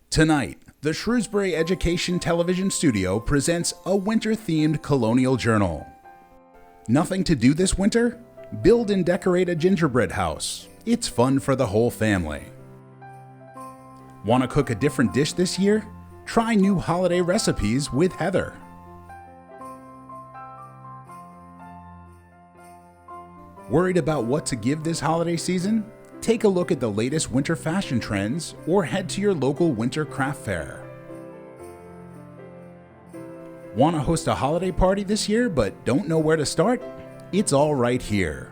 Tonight, the Shrewsbury Education Television Studio presents a winter-themed Colonial Journal. Nothing to do this winter? Build and decorate a gingerbread house. It's fun for the whole family. Want to cook a different dish this year? Try new holiday recipes with Heather. Worried about what to give this holiday season? Take a look at the latest winter fashion trends or head to your local winter craft fair. Want to host a holiday party this year but don't know where to start? It's all right here.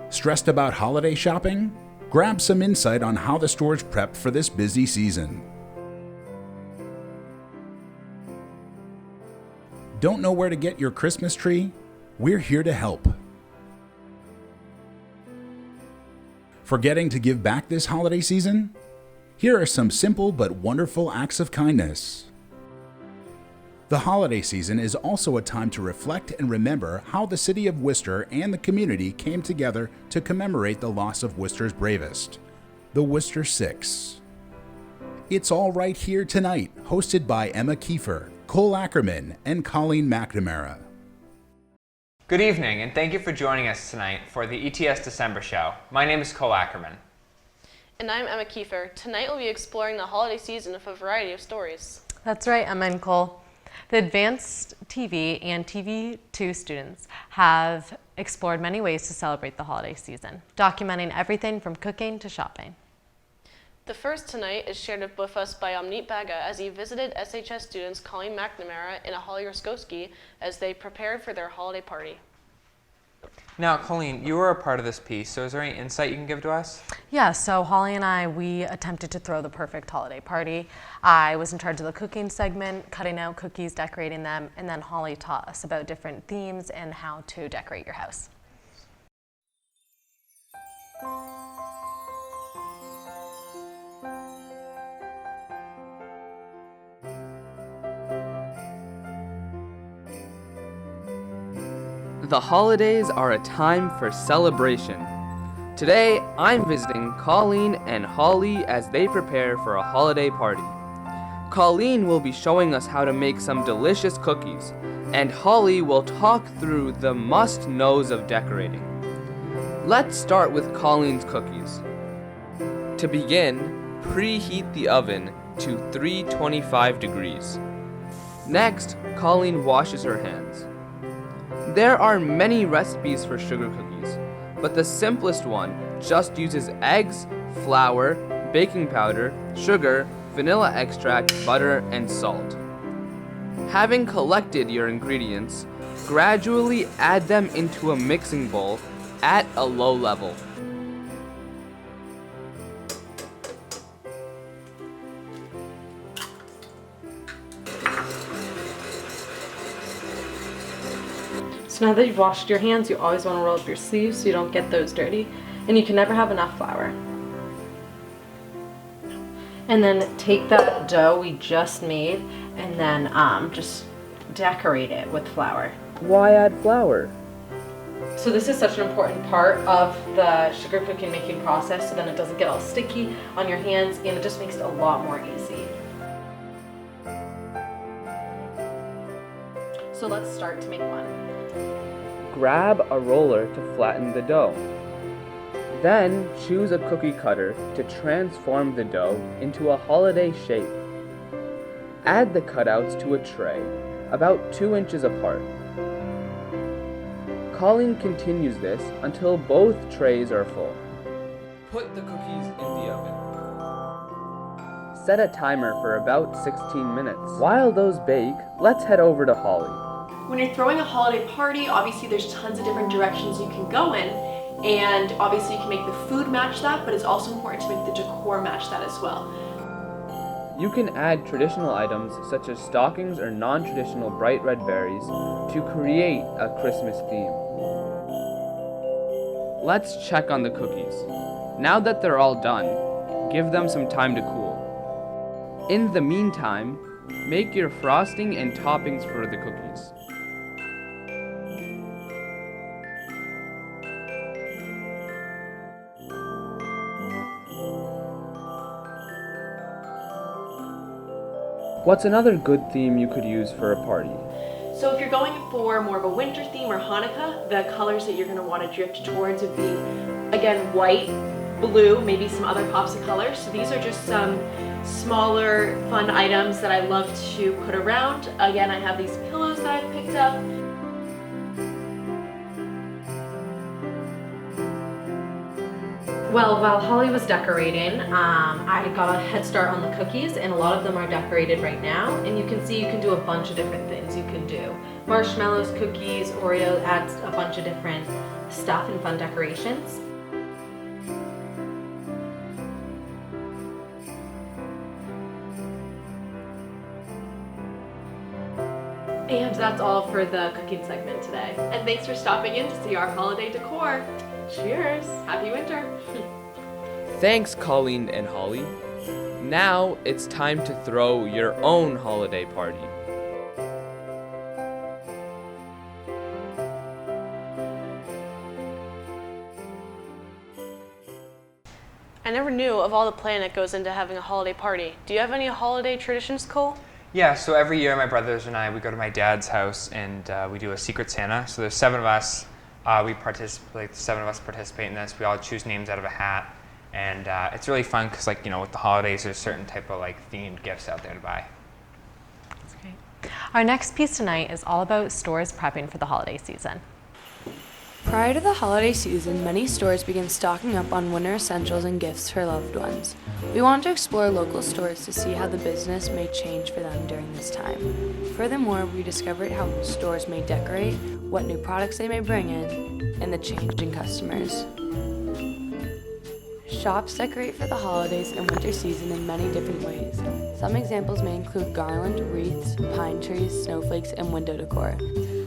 Stressed about holiday shopping? Grab some insight on how the stores prep for this busy season. Don't know where to get your Christmas tree? We're here to help. Forgetting to give back this holiday season? Here are some simple but wonderful acts of kindness. The holiday season is also a time to reflect and remember how the city of Worcester and the community came together to commemorate the loss of Worcester's bravest, the Worcester Six. It's all right here tonight, hosted by Emma Kiefer, Cole Ackerman, and Colleen McNamara. Good evening, and thank you for joining us tonight for the ETS December show. My name is Cole Ackerman. And I'm Emma Kiefer. Tonight we'll be exploring the holiday season with a variety of stories. That's right, Emma and Cole. The advanced TV and TV2 students have explored many ways to celebrate the holiday season, documenting everything from cooking to shopping. The first tonight is shared with us by Omneet Baga as he visited SHS students Colleen McNamara and Holly Roskowski as they prepared for their holiday party. Now, Colleen, you were a part of this piece, so is there any insight you can give to us? Yeah, so Holly and I, we attempted to throw the perfect holiday party. I was in charge of the cooking segment, cutting out cookies, decorating them, and then Holly taught us about different themes and how to decorate your house. The holidays are a time for celebration. Today, I'm visiting Colleen and Holly as they prepare for a holiday party. Colleen will be showing us how to make some delicious cookies, and Holly will talk through the must-knows of decorating. Let's start with Colleen's cookies. To begin, preheat the oven to 325 degrees. Next, Colleen washes her hands. There are many recipes for sugar cookies, but the simplest one just uses eggs, flour, baking powder, sugar, vanilla extract, butter, and salt. Having collected your ingredients, gradually add them into a mixing bowl at a low level. So now that you've washed your hands, you always want to roll up your sleeves so you don't get those dirty. And you can never have enough flour. And then take that dough we just made and then just decorate it with flour. Why add flour? So this is such an important part of the sugar cookie making process, so then it doesn't get all sticky on your hands and it just makes it a lot more easy. So let's start to make one. Grab a roller to flatten the dough. Then choose a cookie cutter to transform the dough into a holiday shape. Add the cutouts to a tray, about 2 inches apart. Colleen continues this until both trays are full. Put the cookies in the oven. Set a timer for about 16 minutes. While those bake, let's head over to Holly. When you're throwing a holiday party, obviously there's tons of different directions you can go in, and obviously you can make the food match that, but it's also important to make the decor match that as well. You can add traditional items such as stockings or non-traditional bright red berries to create a Christmas theme. Let's check on the cookies. Now that they're all done, give them some time to cool. In the meantime, make your frosting and toppings for the cookies. What's another good theme you could use for a party? So if you're going for more of a winter theme or Hanukkah, the colors that you're going to want to drift towards would be, again, white, blue, maybe some other pops of colors. So these are just some smaller fun items that I love to put around. Again, I have these pillows that I've picked up. Well, while Holly was decorating, I got a head start on the cookies, and a lot of them are decorated right now. And you can see you can do a bunch of different things you can do. Marshmallows, cookies, Oreo adds a bunch of different stuff and fun decorations. And that's all for the cooking segment today. And thanks for stopping in to see our holiday decor. Cheers! Happy winter! Thanks, Colleen and Holly. Now it's time to throw your own holiday party. I never knew of all the planning that goes into having a holiday party. Do you have any holiday traditions, Cole? Yeah, so every year my brothers and I, we go to my dad's house and we do a Secret Santa. So there's 7 of us. The 7 of us participate in this. We all choose names out of a hat. And it's really fun because, like, with the holidays, there's certain type of themed gifts out there to buy. That's great. Our next piece tonight is all about stores prepping for the holiday season. Prior to the holiday season, many stores begin stocking up on winter essentials and gifts for loved ones. We want to explore local stores to see how the business may change for them during this time. Furthermore, we discovered how stores may decorate, what new products they may bring in, and the change in customers. Shops decorate for the holidays and winter season in many different ways. Some examples may include garland, wreaths, pine trees, snowflakes, and window decor.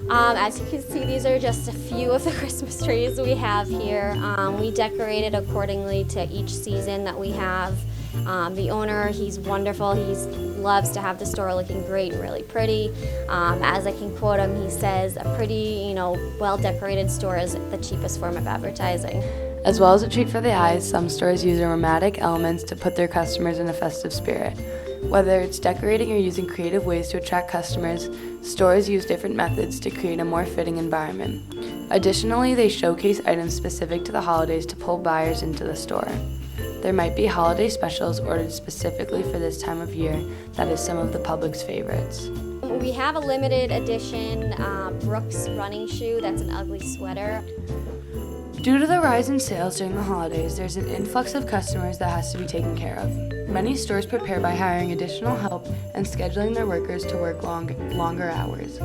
As you can see, these are just a few of the Christmas trees we have here. We decorated accordingly to each season that we have. The owner, he's wonderful. He loves to have the store looking great and really pretty. As I can quote him, he says, a pretty, well-decorated store is the cheapest form of advertising. As well as a treat for the eyes, some stores use aromatic elements to put their customers in a festive spirit. Whether it's decorating or using creative ways to attract customers, stores use different methods to create a more fitting environment. Additionally, they showcase items specific to the holidays to pull buyers into the store. There might be holiday specials ordered specifically for this time of year that is some of the public's favorites. We have a limited edition Brooks running shoe that's an ugly sweater. Due to the rise in sales during the holidays, there's an influx of customers that has to be taken care of. Many stores prepare by hiring additional help and scheduling their workers to work longer hours.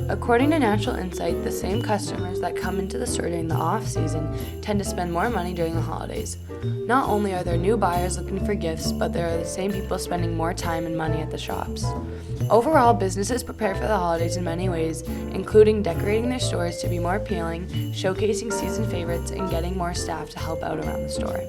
According to Natural Insight, the same customers that come into the store during the off-season tend to spend more money during the holidays. Not only are there new buyers looking for gifts, but there are the same people spending more time and money at the shops. Overall, businesses prepare for the holidays in many ways, including decorating their stores to be more appealing, showcasing season favorites, and getting more staff to help out around the store.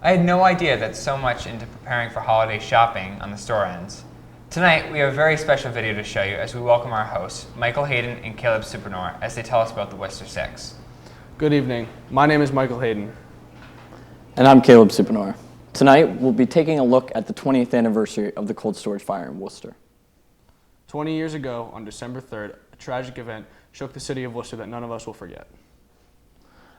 I had no idea that so much into preparing for holiday shopping on the store ends. Tonight, we have a very special video to show you as we welcome our hosts, Michael Hayden and Caleb Supernor, as they tell us about the Worcester Six. Good evening. My name is Michael Hayden. And I'm Caleb Supernor. Tonight, we'll be taking a look at the 20th anniversary of the cold storage fire in Worcester. 20 years ago, on December 3rd, a tragic event shook the city of Worcester that none of us will forget.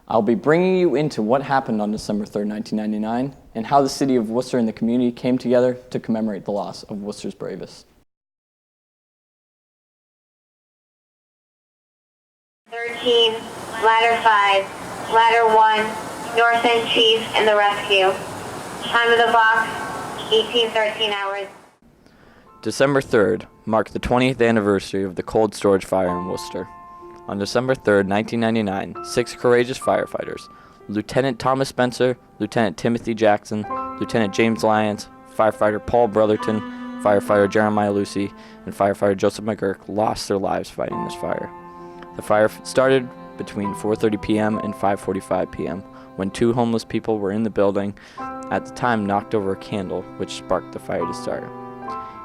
I'll be bringing you into what happened on December 3rd, 1999, and how the city of Worcester and the community came together to commemorate the loss of Worcester's bravest. 13, Ladder 5, Ladder 1, North End Chief, and the rescue. Time of the box, 18:13 hours. December 3rd marked the 20th anniversary of the cold storage fire in Worcester. On December 3rd, 1999, 6 courageous firefighters, Lieutenant Thomas Spencer, Lieutenant Timothy Jackson, Lieutenant James Lyons, firefighter Paul Brotherton, firefighter Jeremiah Lucy, and firefighter Joseph McGurk lost their lives fighting this fire. The fire started between 4:30 p.m. and 5:45 p.m. when 2 homeless people were in the building, at the time knocked over a candle, which sparked the fire to start.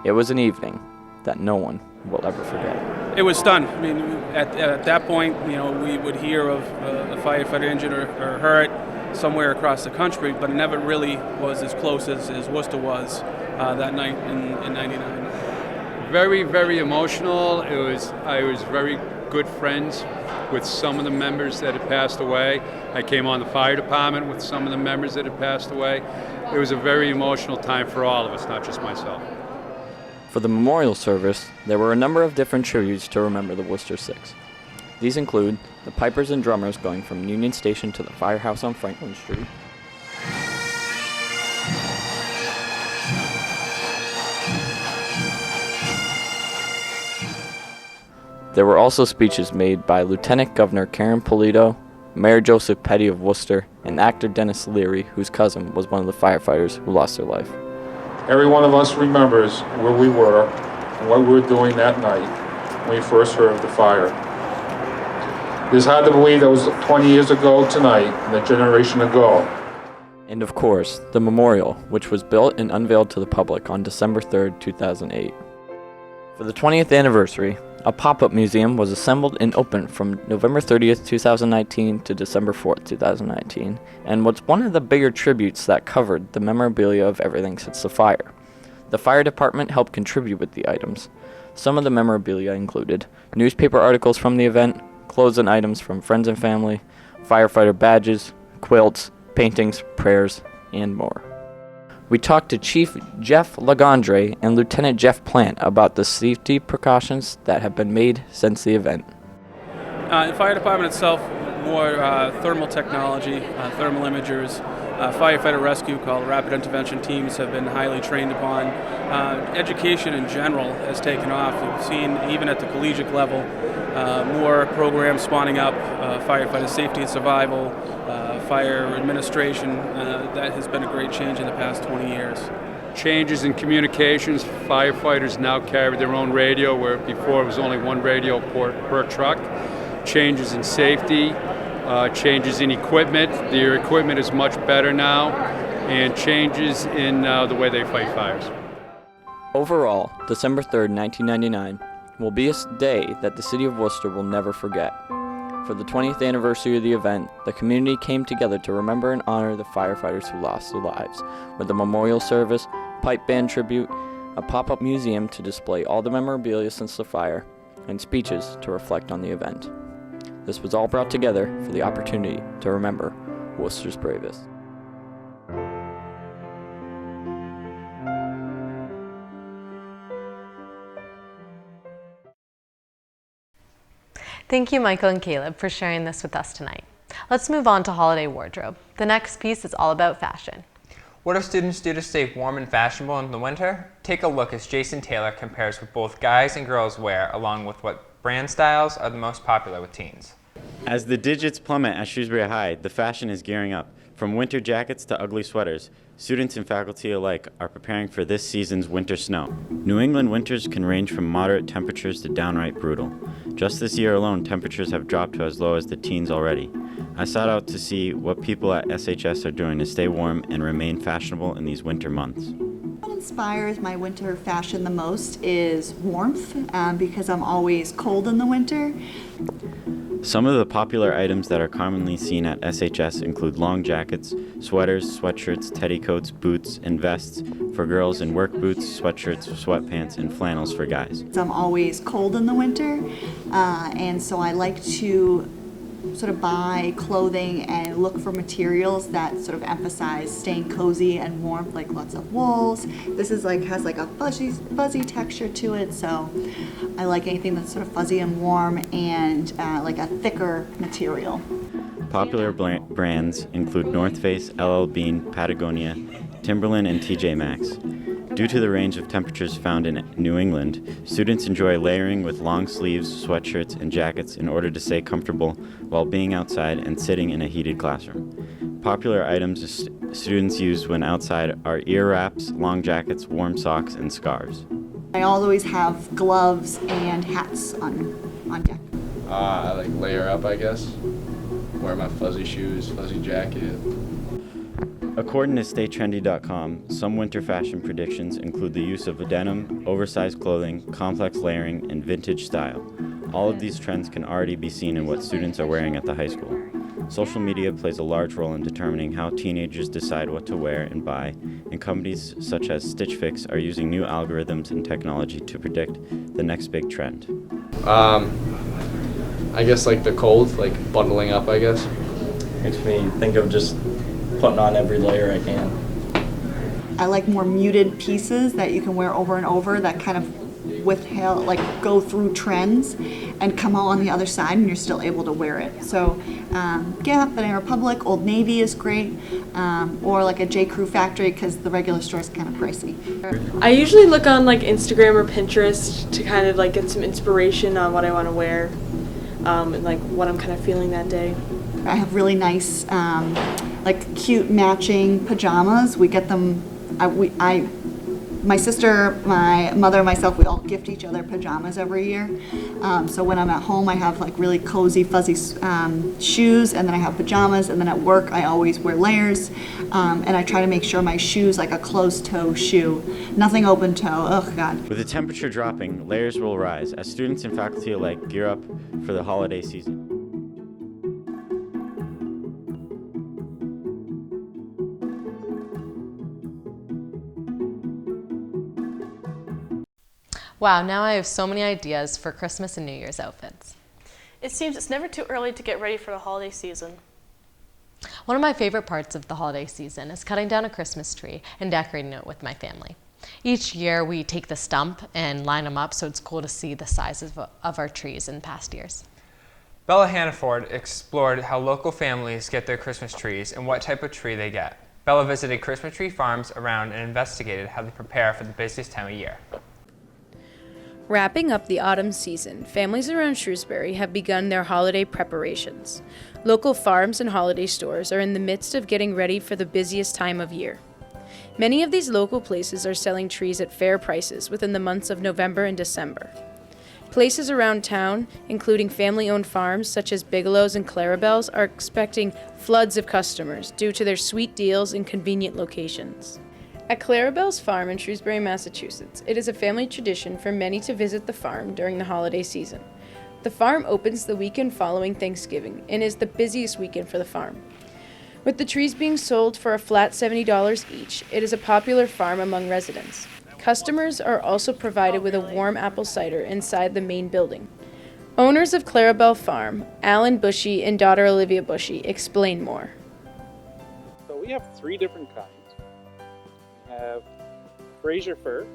It was an evening that no one will ever forget. It was stunned. I mean, at that point, we would hear of a firefighter injured or hurt somewhere across the country, but it never really was as close as Worcester was that night in '99. Very, very emotional. I was very good friends with some of the members that had passed away. I came on the fire department with some of the members that had passed away. It was a very emotional time for all of us, not just myself. For the memorial service, there were a number of different tributes to remember the Worcester Six. These include the pipers and drummers going from Union Station to the firehouse on Franklin Street, there were also speeches made by Lieutenant Governor Karen Polito, Mayor Joseph Petty of Worcester, and actor Dennis Leary, whose cousin was one of the firefighters who lost their life. Every one of us remembers where we were and what we were doing that night when we first heard of the fire. It's hard to believe that was 20 years ago tonight and a generation ago. And of course, the memorial, which was built and unveiled to the public on December 3rd, 2008. For the 20th anniversary, a pop-up museum was assembled and opened from November 30th, 2019 to December 4th, 2019, and was one of the bigger tributes that covered the memorabilia of everything since the fire. The fire department helped contribute with the items. Some of the memorabilia included newspaper articles from the event, clothes and items from friends and family, firefighter badges, quilts, paintings, prayers, and more. We talked to Chief Jeff Lagondre and Lieutenant Jeff Plant about the safety precautions that have been made since the event. The fire department itself, more thermal technology, thermal imagers, firefighter rescue called rapid intervention teams have been highly trained upon. Education in general has taken off. We've seen, even at the collegiate level, more programs spawning up, firefighter safety and survival, fire administration. That has been a great change in the past 20 years. Changes in communications. Firefighters now carry their own radio, where before it was only one radio per truck. Changes in safety, changes in equipment. Their equipment is much better now, and changes in the way they fight fires. Overall, December 3rd, 1999 will be a day that the city of Worcester will never forget. For the 20th anniversary of the event, the community came together to remember and honor the firefighters who lost their lives, with a memorial service, pipe band tribute, a pop-up museum to display all the memorabilia since the fire, and speeches to reflect on the event. This was all brought together for the opportunity to remember Worcester's bravest. Thank you, Michael and Caleb, for sharing this with us tonight. Let's move on to holiday wardrobe. The next piece is all about fashion. What do students do to stay warm and fashionable in the winter? Take a look as Jason Taylor compares what both guys and girls wear, along with what brand styles are the most popular with teens. As the digits plummet at Shrewsbury High, the fashion is gearing up. From winter jackets to ugly sweaters, students and faculty alike are preparing for this season's winter snow. New England winters can range from moderate temperatures to downright brutal. Just this year alone, temperatures have dropped to as low as the teens already. I sought out to see what people at SHS are doing to stay warm and remain fashionable in these winter months. What inspires my winter fashion the most is warmth, because I'm always cold in the winter. Some of the popular items that are commonly seen at SHS include long jackets, sweaters, sweatshirts, teddy coats, boots, and vests for girls, and work boots, sweatshirts, sweatpants, and flannels for guys. I'm always cold in the winter, and so I like to sort of buy clothing and look for materials that sort of emphasize staying cozy and warm, like lots of wools. This is has a fuzzy texture to it, so I like anything that's sort of fuzzy and warm and like a thicker material. Popular brands include North Face, LL Bean, Patagonia, Timberland, and TJ Maxx. Due to the range of temperatures found in New England, students enjoy layering with long sleeves, sweatshirts, and jackets in order to stay comfortable while being outside and sitting in a heated classroom. Popular items students use when outside are ear wraps, long jackets, warm socks, and scarves. I always have gloves and hats on deck. I like layer up, I guess. Wear my fuzzy shoes, fuzzy jacket. According to StayTrendy.com, some winter fashion predictions include the use of denim, oversized clothing, complex layering, and vintage style. All of these trends can already be seen in what students are wearing at the high school. Social media plays a large role in determining how teenagers decide what to wear and buy, and companies such as Stitch Fix are using new algorithms and technology to predict the next big trend. I guess like the cold, like bundling up, I guess. Makes me think of just putting on every layer I can. I like more muted pieces that you can wear over and over that kind of go through trends and come out on the other side and you're still able to wear it. So Gap, Banana Republic, Old Navy is great, or like a J. Crew factory because the regular store is kind of pricey. I usually look on like Instagram or Pinterest to kind of like get some inspiration on what I want to wear and like what I'm kind of feeling that day. I have really nice, like cute matching pajamas. We get them. My sister, my mother, and myself, we all gift each other pajamas every year. So when I'm at home, I have like really cozy, fuzzy shoes, and then I have pajamas. And then at work, I always wear layers, and I try to make sure my shoe's like a closed-toe shoe, nothing open toe. Oh God. With the temperature dropping, layers will rise as students and faculty alike gear up for the holiday season. Wow, now I have so many ideas for Christmas and New Year's outfits. It seems it's never too early to get ready for the holiday season. One of my favorite parts of the holiday season is cutting down a Christmas tree and decorating it with my family. Each year we take the stump and line them up so it's cool to see the sizes of our trees in past years. Bella Hannaford explored how local families get their Christmas trees and what type of tree they get. Bella visited Christmas tree farms around and investigated how they prepare for the busiest time of year. Wrapping up the autumn season, families around Shrewsbury have begun their holiday preparations. Local farms and holiday stores are in the midst of getting ready for the busiest time of year. Many of these local places are selling trees at fair prices within the months of November and December. Places around town, including family-owned farms such as Bigelow's and Clarabelle's, are expecting floods of customers due to their sweet deals and convenient locations. At Clarabelle's farm in Shrewsbury, Massachusetts, it is a family tradition for many to visit the farm during the holiday season. The farm opens the weekend following Thanksgiving and is the busiest weekend for the farm. With the trees being sold for a flat $70 each, it is a popular farm among residents. Customers are also provided with a warm apple cider inside the main building. Owners of Clarabelle Farm, Alan Bushy and daughter Olivia Bushy, explain more. So we have 3 different kinds. We have Fraser fir,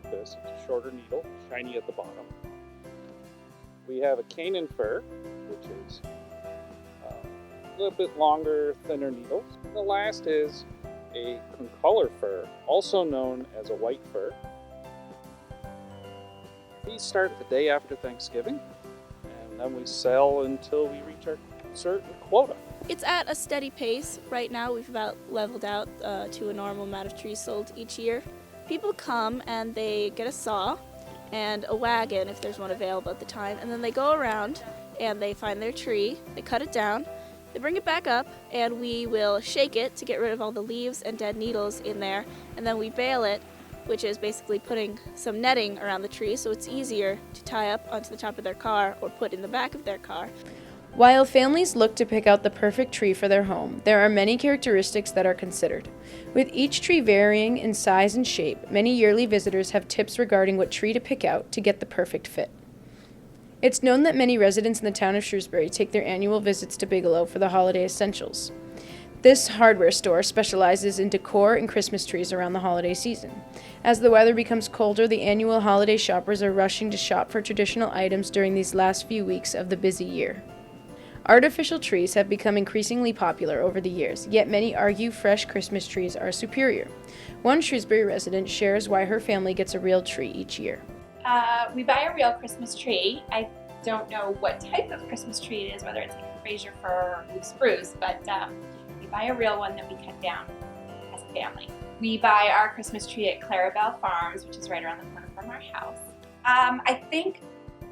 this shorter needle, shiny at the bottom. We have a Canaan fir, which is a little bit longer, thinner needles. The last is a concolor fir, also known as a white fir. We start the day after Thanksgiving, and then we sell until we reach our certain quota. It's at a steady pace. Right now we've about leveled out to a normal amount of trees sold each year. People come and they get a saw and a wagon if there's one available at the time, and then they go around and they find their tree, they cut it down, they bring it back up, and we will shake it to get rid of all the leaves and dead needles in there, and then we bale it, which is basically putting some netting around the tree so it's easier to tie up onto the top of their car or put in the back of their car. While families look to pick out the perfect tree for their home, there are many characteristics that are considered. With each tree varying in size and shape, many yearly visitors have tips regarding what tree to pick out to get the perfect fit. It's known that many residents in the town of Shrewsbury take their annual visits to Bigelow for the holiday essentials. This hardware store specializes in decor and Christmas trees around the holiday season. As the weather becomes colder, the annual holiday shoppers are rushing to shop for traditional items during these last few weeks of the busy year. Artificial trees have become increasingly popular over the years, yet many argue fresh Christmas trees are superior. One Shrewsbury resident shares why her family gets a real tree each year. We buy a real Christmas tree. I don't know what type of Christmas tree it is, whether it's like a Fraser fir or blue spruce, but we buy a real one that we cut down as a family. We buy our Christmas tree at Clarabelle Farms, which is right around the corner from our house. I think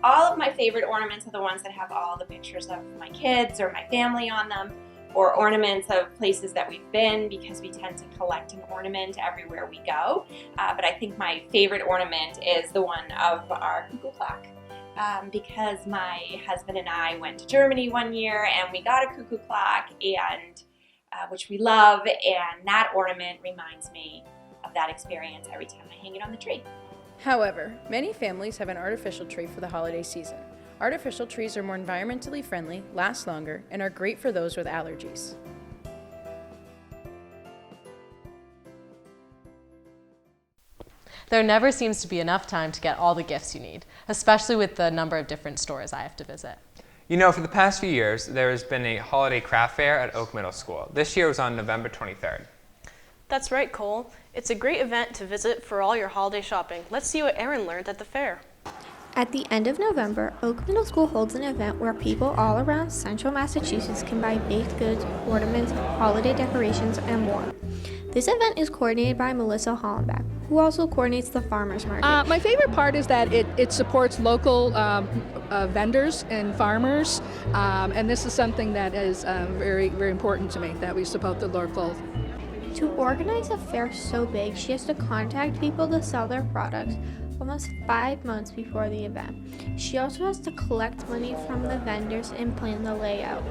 all of my favorite ornaments are the ones that have all the pictures of my kids or my family on them. or ornaments of places that we've been, because we tend to collect an ornament everywhere we go. But I think my favorite ornament is the one of our cuckoo clock. Because my husband and I went to Germany one year and we got a cuckoo clock, and which we love, and that ornament reminds me of that experience every time I hang it on the tree. However, many families have an artificial tree for the holiday season. Artificial trees are more environmentally friendly, last longer, and are great for those with allergies. There never seems to be enough time to get all the gifts you need, especially with the number of different stores I have to visit. You know, for the past few years, there has been a holiday craft fair at Oak Middle School. This year was on November 23rd. That's right, Cole. It's a great event to visit for all your holiday shopping. Let's see what Erin learned at the fair. At the end of November, Oak Middle School holds an event where people all around central Massachusetts can buy baked goods, ornaments, holiday decorations, and more. This event is coordinated by Melissa Hollenbach, who also coordinates the farmers market. My favorite part is that it supports local vendors and farmers, and this is something that is very, very important to me, that we support the local. To organize a fair so big, she has to contact people to sell their products almost 5 months before the event. She also has to collect money from the vendors and plan the layout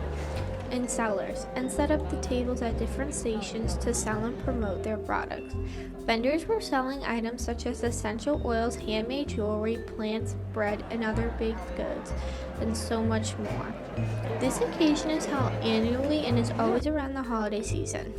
and sellers, and set up the tables at different stations to sell and promote their products. Vendors were selling items such as essential oils, handmade jewelry, plants, bread, and other baked goods, and so much more. This occasion is held annually and is always around the holiday season.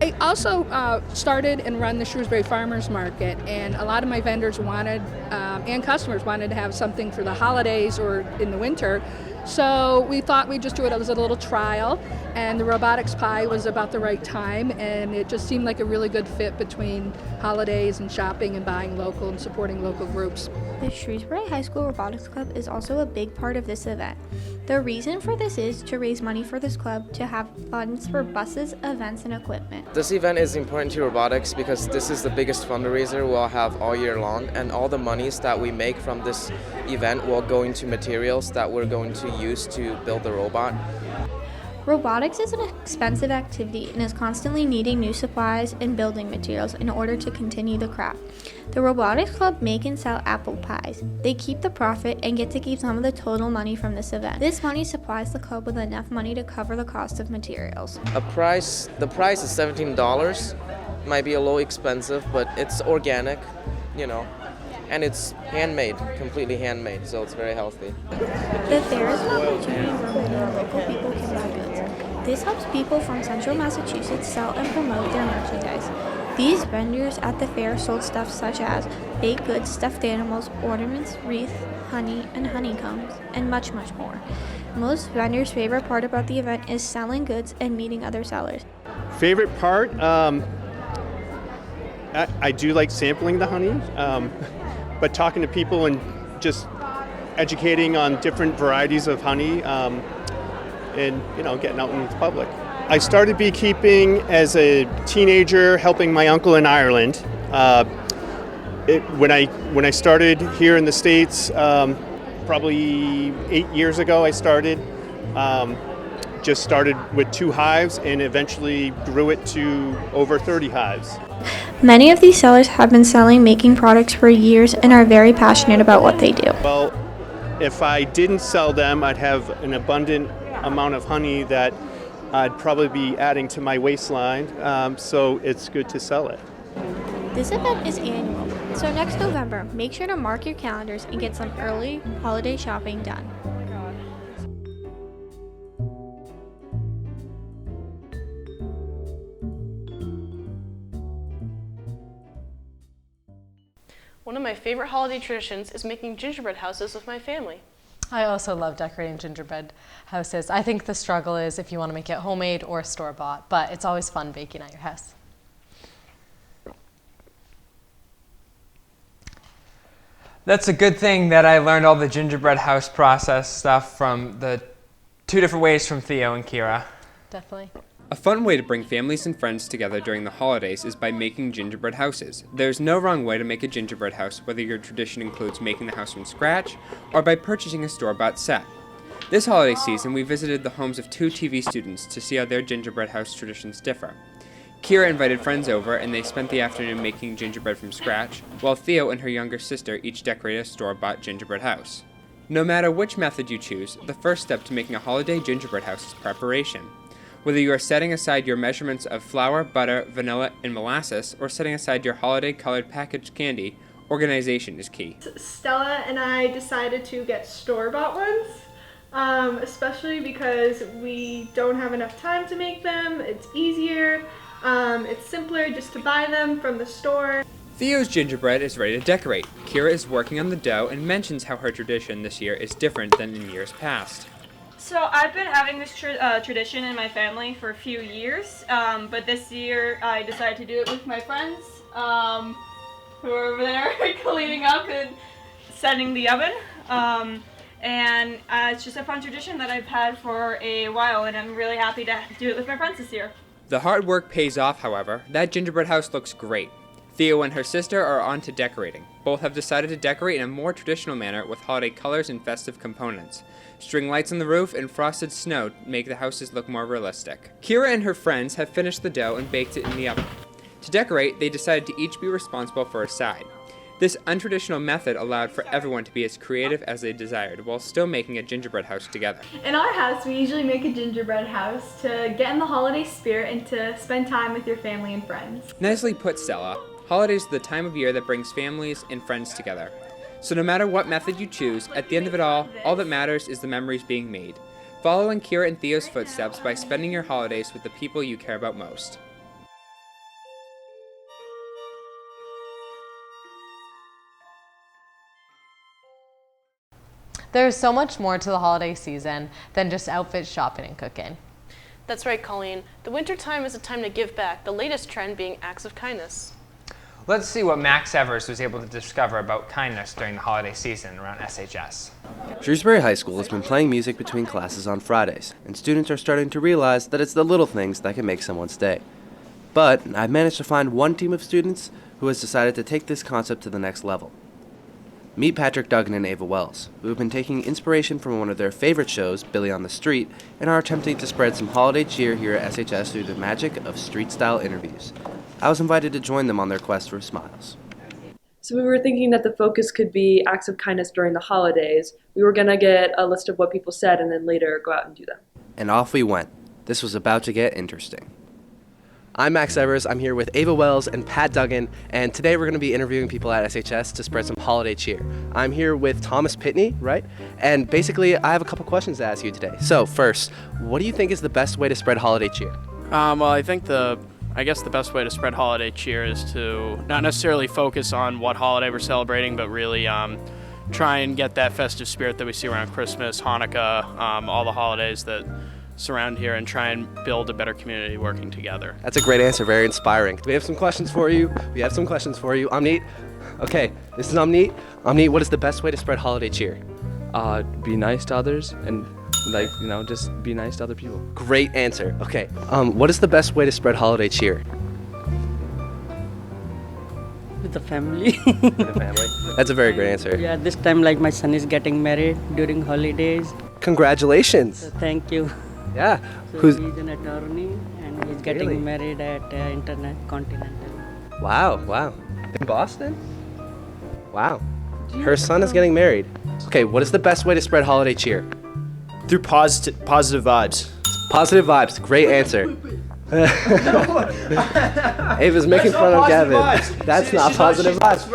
I also started and run the Shrewsbury Farmers Market, and a lot of my vendors wanted, and customers wanted to have something for the holidays or in the winter. So we thought we'd just do it as a little trial, and the robotics pie was about the right time, and it just seemed like a really good fit between holidays and shopping and buying local and supporting local groups. The Shrewsbury High School Robotics Club is also a big part of this event. The reason for this is to raise money for this club to have funds for buses, events, and equipment. This event is important to robotics because this is the biggest fundraiser we'll have all year long, and all the monies that we make from this event will go into materials that we're going to use to build the robot. Robotics is an expensive activity and is constantly needing new supplies and building materials in order to continue the craft. The Robotics Club make and sell apple pies. They keep the profit and get to keep some of the total money from this event. This money supplies the club with enough money to cover the cost of materials. The price is $17. Might be a little expensive, but it's organic, you know, and it's handmade, completely handmade, so it's very healthy. The fair is an opportunity where many local people can buy goods. This helps people from central Massachusetts sell and promote their merchandise. These vendors at the fair sold stuff such as baked goods, stuffed animals, ornaments, wreaths, honey, and honeycombs, and much, much more. Most vendors' favorite part about the event is selling goods and meeting other sellers. Favorite part? I do like sampling the honey, but talking to people and just educating on different varieties of honey, and getting out in the public. I started beekeeping as a teenager, helping my uncle in Ireland. When I started here in the States, probably 8 years ago, I started. Just started with 2 hives and eventually grew it to over 30 hives. Many of these sellers have been selling making products for years and are very passionate about what they do. Well, if I didn't sell them, I'd have an abundant amount of honey that I'd probably be adding to my waistline, so it's good to sell it. This event is annual, so next November, make sure to mark your calendars and get some early holiday shopping done. One of my favorite holiday traditions is making gingerbread houses with my family. I also love decorating gingerbread houses. I think the struggle is if you want to make it homemade or store-bought, but it's always fun baking at your house. That's a good thing that I learned all the gingerbread house process stuff from the 2 different ways from Theo and Kira. Definitely. A fun way to bring families and friends together during the holidays is by making gingerbread houses. There's no wrong way to make a gingerbread house, whether your tradition includes making the house from scratch or by purchasing a store-bought set. This holiday season, we visited the homes of 2 TV students to see how their gingerbread house traditions differ. Kira invited friends over, and they spent the afternoon making gingerbread from scratch, while Theo and her younger sister each decorated a store-bought gingerbread house. No matter which method you choose, the first step to making a holiday gingerbread house is preparation. Whether you are setting aside your measurements of flour, butter, vanilla, and molasses, or setting aside your holiday-colored packaged candy, organization is key. Stella and I decided to get store-bought ones, especially because we don't have enough time to make them. It's easier, it's simpler just to buy them from the store. Theo's gingerbread is ready to decorate. Kira is working on the dough and mentions how her tradition this year is different than in years past. So I've been having this tradition in my family for a few years, but this year I decided to do it with my friends who are over there cleaning up and setting the oven. And it's just a fun tradition that I've had for a while, and I'm really happy to do it with my friends this year. The hard work pays off, however. That gingerbread house looks great. Theo and her sister are on to decorating. Both have decided to decorate in a more traditional manner with holiday colors and festive components. String lights on the roof and frosted snow make the houses look more realistic. Kira and her friends have finished the dough and baked it in the oven. To decorate, they decided to each be responsible for a side. This untraditional method allowed for everyone to be as creative as they desired, while still making a gingerbread house together. In our house, we usually make a gingerbread house to get in the holiday spirit and to spend time with your family and friends. Nicely put, Stella. Holidays are the time of year that brings families and friends together. So no matter what method you choose, at the end of it all that matters is the memories being made. Follow in Kira and Theo's footsteps by spending your holidays with the people you care about most. There's so much more to the holiday season than just outfit shopping and cooking. That's right, Colleen. The winter time is a time to give back, the latest trend being acts of kindness. Let's see what Max Evers was able to discover about kindness during the holiday season around SHS. Shrewsbury High School has been playing music between classes on Fridays, and students are starting to realize that it's the little things that can make someone's day. But I've managed to find one team of students who has decided to take this concept to the next level. Meet Patrick Duggan and Ava Wells, who have been taking inspiration from one of their favorite shows, Billy on the Street, and are attempting to spread some holiday cheer here at SHS through the magic of street-style interviews. I was invited to join them on their quest for smiles. So we were thinking that the focus could be acts of kindness during the holidays. We were going to get a list of what people said and then later go out and do them. And off we went. This was about to get interesting. I'm Max Evers. I'm here with Ava Wells and Pat Duggan, and today we're going to be interviewing people at SHS to spread some holiday cheer. I'm here with Thomas Pitney, right? And basically, I have a couple questions to ask you today. So first, what do you think is the best way to spread holiday cheer? Well, I think the best way to spread holiday cheer is to not necessarily focus on what holiday we're celebrating, but really try and get that festive spirit that we see around Christmas, Hanukkah, all the holidays that surround here, and try and build a better community working together. That's a great answer, very inspiring. We have some questions for you. Amneet. Okay, this is Amneet. Amneet, what is the best way to spread holiday cheer? Be nice to others and just be nice to other people. Great answer. Okay, what is the best way to spread holiday cheer? With the family. With the family. That's a very great answer. Yeah, this time like my son is getting married during holidays. Congratulations. So thank you. Yeah. So he's an attorney and he's getting married at Continental. Wow. In Boston? Wow. Her son is getting married. Okay, what is the best way to spread holiday cheer? Through positive vibes. Positive vibes. Great answer. Ava's making fun of Gavin. That's not positive vibes.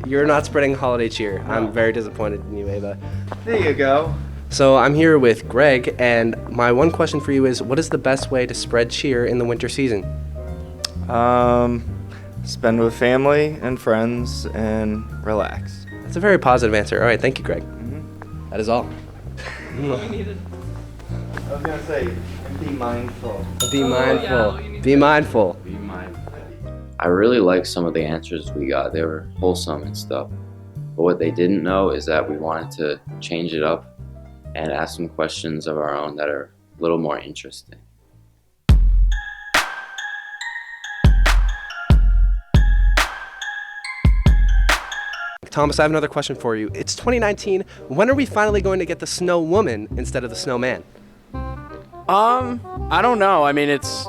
You're not spreading holiday cheer. No. I'm very disappointed in you, Ava. There you go. So I'm here with Greg, and my one question for you is, what is the best way to spread cheer in the winter season? Spend with family and friends and relax. That's a very positive answer. All right, thank you, Greg. That is all. I was gonna say, be mindful. Be mindful. Be mindful. Be mindful. I really liked some of the answers we got. They were wholesome and stuff. But what they didn't know is that we wanted to change it up and ask some questions of our own that are a little more interesting. Thomas, I have another question for you. It's 2019. When are we finally going to get the snow woman instead of the snowman? I don't know. I mean, it's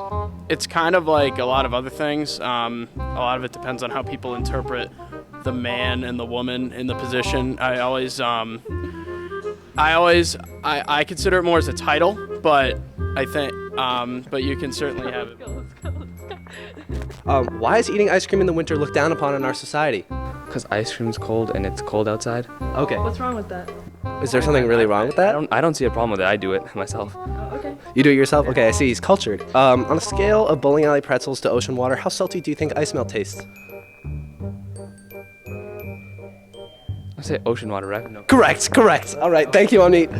kind of like a lot of other things. A lot of it depends on how people interpret the man and the woman in the position. I consider it more as a title, but I think, but you can certainly have it. Why is eating ice cream in the winter looked down upon in our society? Because ice cream's cold and it's cold outside. Okay. What's wrong with that? Is there something really wrong with that? I don't see a problem with it. I do it myself. Oh, okay. You do it yourself? Okay, I see. He's cultured. On a scale of bowling alley pretzels to ocean water, how salty do you think ice melt tastes? I say ocean water, right? No. Correct. All right, thank you, Amit.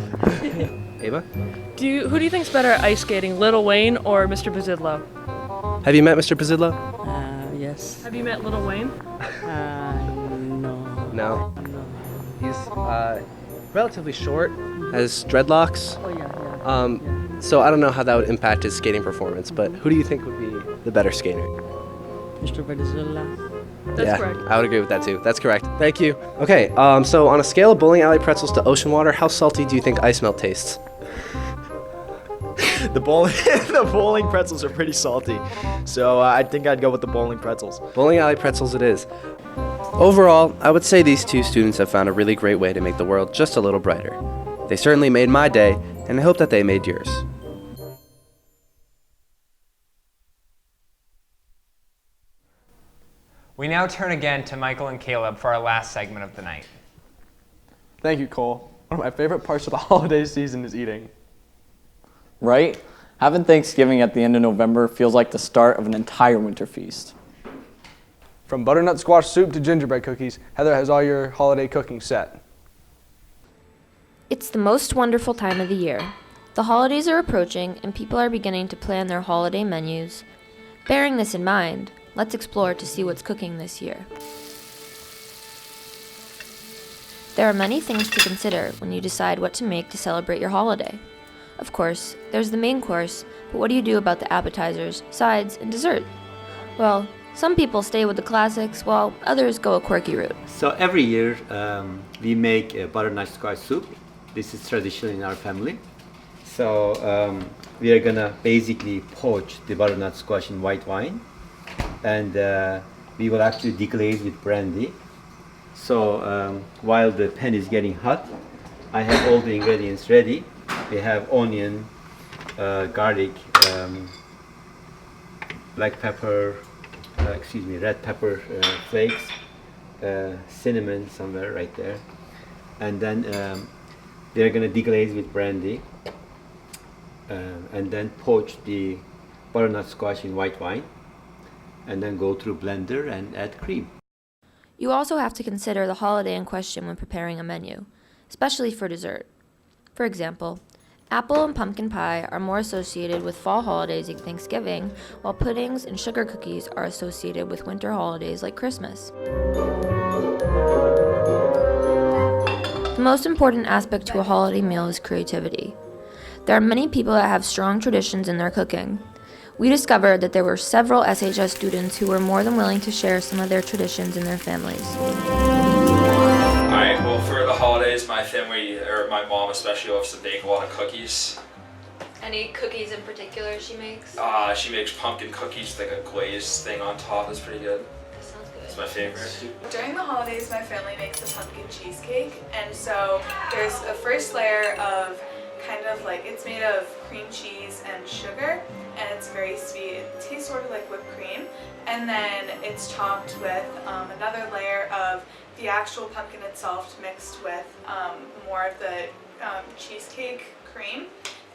Ava? Who do you think's better at ice skating, Lil Wayne or Mr. Bazidlo? Have you met Mr. Bazidlo? Yes. Have you met Lil Wayne? No. He's relatively short, has dreadlocks. Oh, yeah. So I don't know how that would impact his skating performance, but who do you think would be the better skater? Mr. Venezuela. That's correct. I would agree with that too. That's correct. Thank you. Okay, so on a scale of bowling alley pretzels to ocean water, how salty do you think ice melt tastes? The bowling pretzels are pretty salty, so I think I'd go with the bowling pretzels. Bowling alley pretzels it is. Overall, I would say these two students have found a really great way to make the world just a little brighter. They certainly made my day, and I hope that they made yours. We now turn again to Michael and Caleb for our last segment of the night. Thank you, Cole. One of my favorite parts of the holiday season is eating. Right? Having Thanksgiving at the end of November feels like the start of an entire winter feast. From butternut squash soup to gingerbread cookies, Heather has all your holiday cooking set. It's the most wonderful time of the year. The holidays are approaching and people are beginning to plan their holiday menus. Bearing this in mind, let's explore to see what's cooking this year. There are many things to consider when you decide what to make to celebrate your holiday. Of course, there's the main course, but what do you do about the appetizers, sides, and dessert? Well, some people stay with the classics, while others go a quirky route. So every year we make a butternut squash soup. This is traditional in our family. So we are gonna basically poach the butternut squash in white wine, and we will actually deglaze with brandy. So while the pan is getting hot, I have all the ingredients ready. We have onion, garlic, black pepper, red pepper flakes, cinnamon somewhere right there, and then they're gonna deglaze with brandy, and then poach the butternut squash in white wine, and then go through blender and add cream. You also have to consider the holiday in question when preparing a menu, especially for dessert. For example, apple and pumpkin pie are more associated with fall holidays like Thanksgiving, while puddings and sugar cookies are associated with winter holidays like Christmas. The most important aspect to a holiday meal is creativity. There are many people that have strong traditions in their cooking. We discovered that there were several SHS students who were more than willing to share some of their traditions in their families. Alright, well for the holidays, my family, or my mom especially, loves to bake a lot of cookies. Any cookies in particular she makes? She makes pumpkin cookies with like a glazed thing on top. That's pretty good. That sounds good. It's my favorite. During the holidays, my family makes a pumpkin cheesecake, and so there's a first layer of kind of like, it's made of cream cheese and sugar, and it's very sweet. It tastes sort of like whipped cream, and then it's topped with another layer of the actual pumpkin itself mixed with more of the cheesecake cream,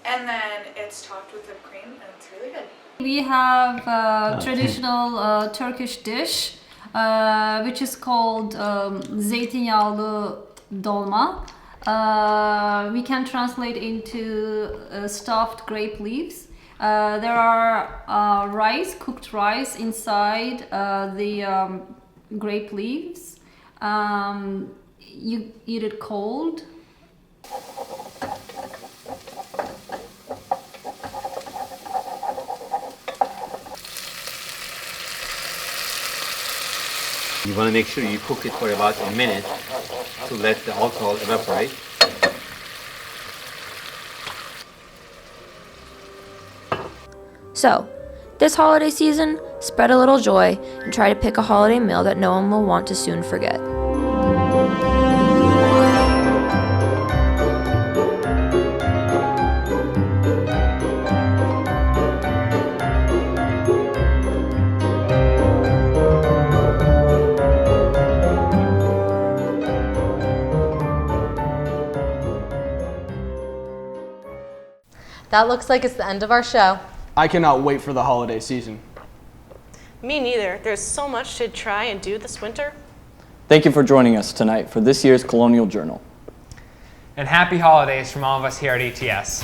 and then it's topped with whipped cream, and it's really good. We have a traditional Turkish dish which is called zeytinyağlı dolma. We can translate into stuffed grape leaves. There are rice, cooked rice inside the grape leaves. You eat it cold. You want to make sure you cook it for about a minute to let the alcohol evaporate. So, this holiday season, spread a little joy and try to pick a holiday meal that no one will want to soon forget. That looks like it's the end of our show. I cannot wait for the holiday season. Me neither. There's so much to try and do this winter. Thank you for joining us tonight for this year's Colonial Journal. And happy holidays from all of us here at ATS.